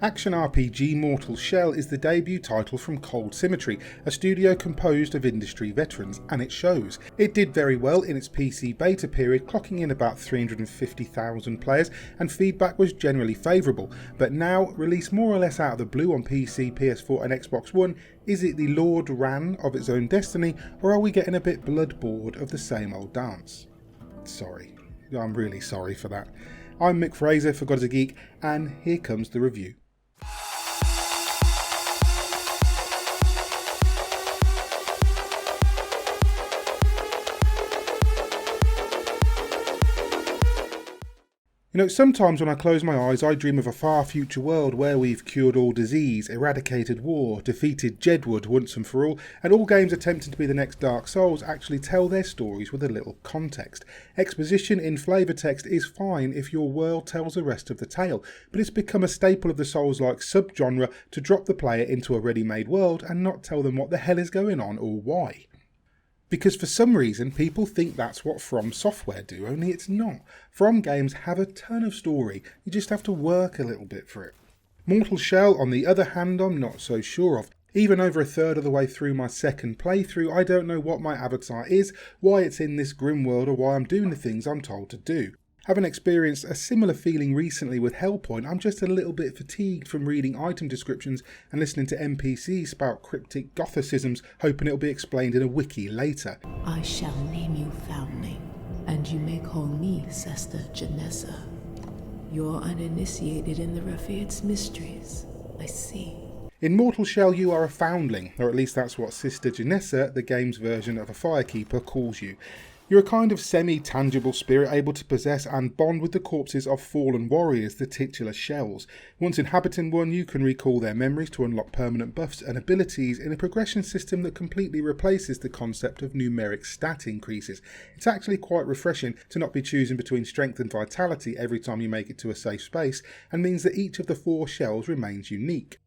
Action RPG Mortal Shell is the debut title from Cold Symmetry, a studio composed of industry veterans, and it shows. It did very well in its PC beta period, clocking in about 350,000 players, and feedback was generally favourable, but now, released more or less out of the blue on PC, PS4 and Xbox One, is it the Lord Ran of its own destiny, or are we getting a bit blood bored of the same old dance? Sorry, I'm really sorry for that. I'm Mick Fraser for God is a Geek, and here comes the review. You know, sometimes when I close my eyes, I dream of a far future world where we've cured all disease, eradicated war, defeated Jedward once and for all, and all games attempting to be the next Dark Souls actually tell their stories with a little context. Exposition in flavour text is fine if your world tells the rest of the tale, but it's become a staple of the Souls-like subgenre to drop the player into a ready-made world and not tell them what the hell is going on or why. Because for some reason people think that's what From Software do, only it's not. From games have a ton of story, you just have to work a little bit for it. Mortal Shell, on the other hand, I'm not so sure of. Even over a third of the way through my second playthrough, I don't know what my avatar is, why it's in this grim world, or why I'm doing the things I'm told to do. Having experienced a similar feeling recently with Hellpoint, I'm just a little bit fatigued from reading item descriptions and listening to NPCs spout cryptic gothicisms, hoping it'll be explained in a wiki later. I shall name you Foundling, and you may call me Sister Janessa. You're uninitiated in the Rafiat's mysteries, I see. In Mortal Shell you are a foundling, or at least that's what Sister Janessa, the game's version of a firekeeper, calls you. You're a kind of semi-tangible spirit able to possess and bond with the corpses of fallen warriors, the titular shells. Once inhabiting one, you can recall their memories to unlock permanent buffs and abilities in a progression system that completely replaces the concept of numeric stat increases. It's actually quite refreshing to not be choosing between strength and vitality every time you make it to a safe space, and means that each of the 4 shells remains unique.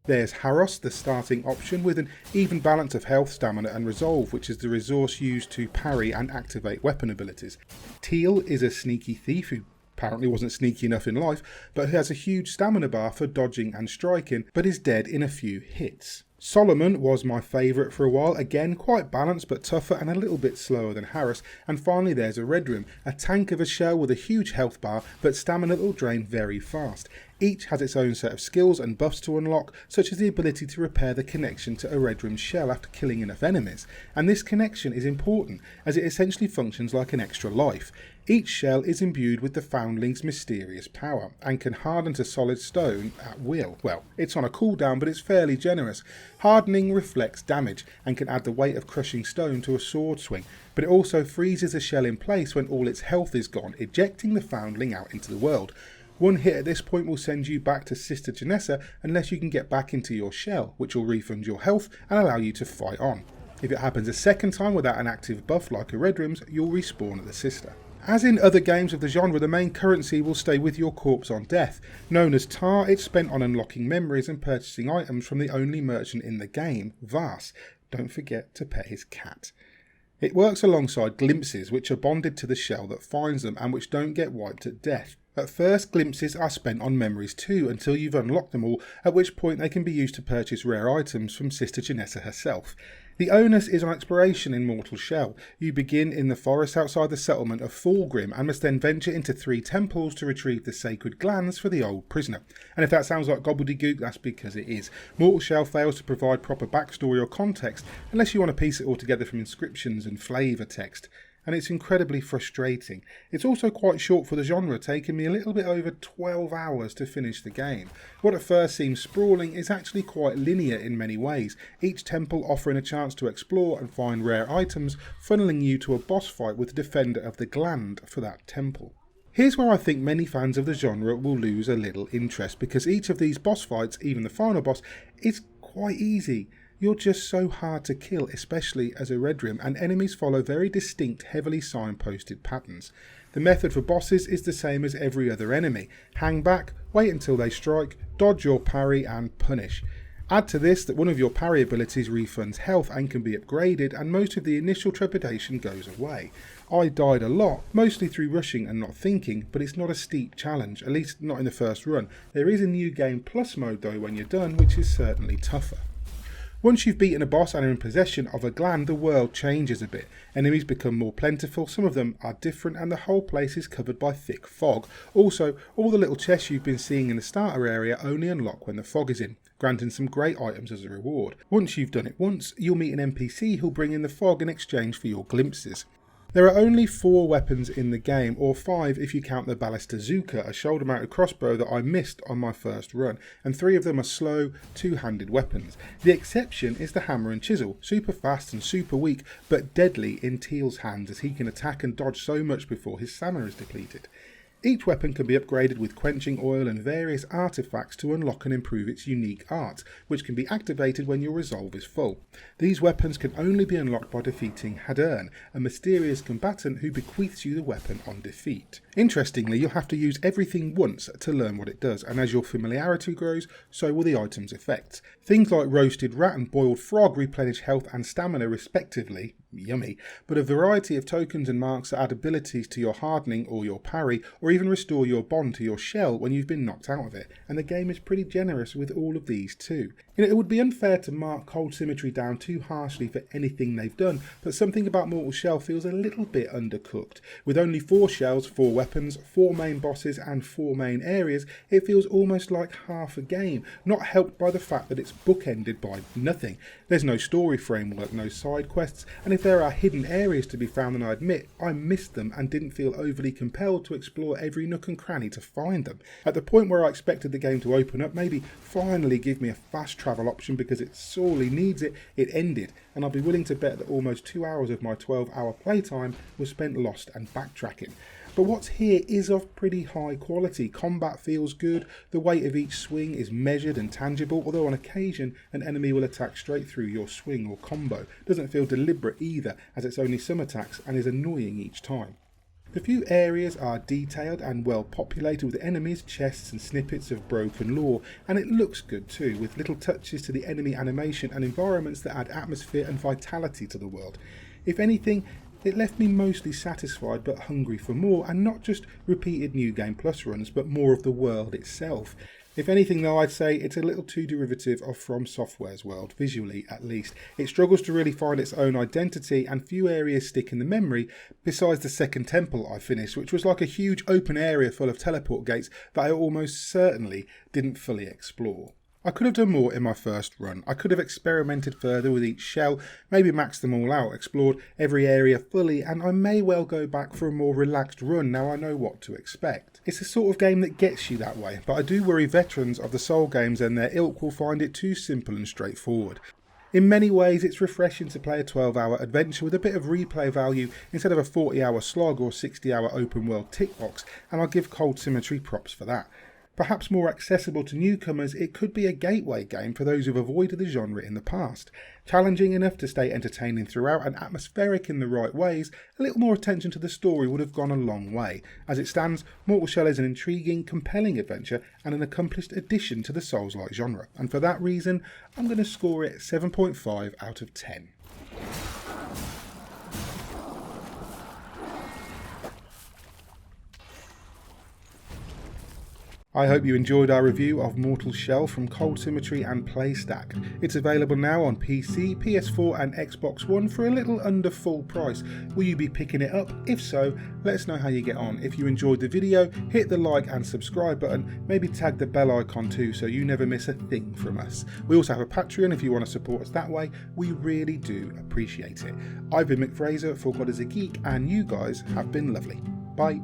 There's Haros, the starting option, with an even balance of health, stamina and resolve, which is the resource used to parry and activate weapon abilities. Teal is a sneaky thief who apparently wasn't sneaky enough in life, but who has a huge stamina bar for dodging and striking, but is dead in a few hits. Solomon was my favourite for a while, again quite balanced but tougher and a little bit slower than Harris. And finally there's a Red Room, a tank of a shell with a huge health bar but stamina that will drain very fast. Each has its own set of skills and buffs to unlock, such as the ability to repair the connection to a Red Room shell after killing enough enemies. And this connection is important as it essentially functions like an extra life. Each shell is imbued with the Foundling's mysterious power and can harden to solid stone at will. Well, it's on a cooldown, but it's fairly generous. Hardening reflects damage and can add the weight of crushing stone to a sword swing, but it also freezes a shell in place when all its health is gone, ejecting the Foundling out into the world. One hit at this point will send you back to Sister Janessa unless you can get back into your shell, which will refund your health and allow you to fight on. If it happens a second time without an active buff like a Red Room's, you'll respawn at the Sister. As in other games of the genre, the main currency will stay with your corpse on death. Known as Tar, it's spent on unlocking memories and purchasing items from the only merchant in the game, Vas. Don't forget to pet his cat. It works alongside glimpses, which are bonded to the shell that finds them and which don't get wiped at death. At first, glimpses are spent on memories too, until you've unlocked them all, at which point they can be used to purchase rare items from Sister Janessa herself. The onus is on exploration in Mortal Shell. You begin in the forest outside the settlement of Fulgrim and must then venture into 3 temples to retrieve the sacred glands for the old prisoner. And if that sounds like gobbledygook, that's because it is. Mortal Shell fails to provide proper backstory or context unless you want to piece it all together from inscriptions and flavour text. And it's incredibly frustrating. It's also quite short for the genre, taking me a little bit over 12 hours to finish the game. What at first seems sprawling is actually quite linear in many ways, each temple offering a chance to explore and find rare items, funneling you to a boss fight with the defender of the gland for that temple. Here's where I think many fans of the genre will lose a little interest, because each of these boss fights, even the final boss, is quite easy. You're just so hard to kill, especially as a Red Room, and enemies follow very distinct, heavily signposted patterns. The method for bosses is the same as every other enemy. Hang back, wait until they strike, dodge your parry and punish. Add to this that one of your parry abilities refunds health and can be upgraded, and most of the initial trepidation goes away. I died a lot, mostly through rushing and not thinking, but it's not a steep challenge, at least not in the first run. There is a new game plus mode though when you're done, which is certainly tougher. Once you've beaten a boss and are in possession of a gland, the world changes a bit. Enemies become more plentiful, some of them are different, and the whole place is covered by thick fog. Also, all the little chests you've been seeing in the starter area only unlock when the fog is in, granting some great items as a reward. Once you've done it once, you'll meet an NPC who'll bring in the fog in exchange for your glimpses. There are only 4 weapons in the game, or 5 if you count the Ballistazooka, a shoulder-mounted crossbow that I missed on my first run, and 3 of them are slow, two-handed weapons. The exception is the hammer and chisel, super fast and super weak, but deadly in Teal's hands as he can attack and dodge so much before his stamina is depleted. Each weapon can be upgraded with quenching oil and various artifacts to unlock and improve its unique art, which can be activated when your resolve is full. These weapons can only be unlocked by defeating Hadern, a mysterious combatant who bequeaths you the weapon on defeat. Interestingly, you'll have to use everything once to learn what it does, and as your familiarity grows, so will the item's effects. Things like roasted rat and boiled frog replenish health and stamina respectively, yummy, but a variety of tokens and marks that add abilities to your hardening or your parry, or even restore your bond to your shell when you've been knocked out of it, and the game is pretty generous with all of these too. It would be unfair to mark Cold Symmetry down too harshly for anything they've done, but something about Mortal Shell feels a little bit undercooked. With only 4 shells, 4 weapons, 4 main bosses and 4 main areas, it feels almost like half a game, not helped by the fact that it's bookended by nothing. There's no story framework, no side quests, and if there are hidden areas to be found, then I admit I missed them and didn't feel overly compelled to explore every nook and cranny to find them. At the point where I expected the game to open up, maybe finally give me a fast travel option because it sorely needs it, it ended, and I'll be willing to bet that almost 2 hours of my 12-hour playtime was spent lost and backtracking. But what's here is of pretty high quality. Combat feels good, the weight of each swing is measured and tangible, although on occasion an enemy will attack straight through your swing or combo. Doesn't feel deliberate either, as it's only some attacks and is annoying each time. The few areas are detailed and well populated with enemies, chests and snippets of broken lore, and it looks good too, with little touches to the enemy animation and environments that add atmosphere and vitality to the world. If anything, it left me mostly satisfied but hungry for more, and not just repeated New Game Plus runs, but more of the world itself. If anything though, I'd say it's a little too derivative of From Software's world, visually at least. It struggles to really find its own identity, and few areas stick in the memory, besides the second temple I finished, which was like a huge open area full of teleport gates that I almost certainly didn't fully explore. I could have done more in my first run. I could have experimented further with each shell, maybe maxed them all out, explored every area fully, and I may well go back for a more relaxed run now I know what to expect. It's the sort of game that gets you that way, but I do worry veterans of the Soul games and their ilk will find it too simple and straightforward. In many ways, it's refreshing to play a 12-hour adventure with a bit of replay value instead of a 40-hour slog or 60-hour open world tick box, and I'll give Cold Symmetry props for that. Perhaps more accessible to newcomers, it could be a gateway game for those who've avoided the genre in the past. Challenging enough to stay entertaining throughout and atmospheric in the right ways, a little more attention to the story would have gone a long way. As it stands, Mortal Shell is an intriguing, compelling adventure and an accomplished addition to the Soulslike genre, and for that reason, I'm going to score it 7.5 out of 10. I hope you enjoyed our review of Mortal Shell from Cold Symmetry and PlayStack. It's available now on PC, PS4 and Xbox One for a little under full price. Will you be picking it up? If so, let us know how you get on. If you enjoyed the video, hit the like and subscribe button, maybe tag the bell icon too so you never miss a thing from us. We also have a Patreon if you want to support us that way. We really do appreciate it. I've been Mick Fraser for God is a Geek, and you guys have been lovely. Bye.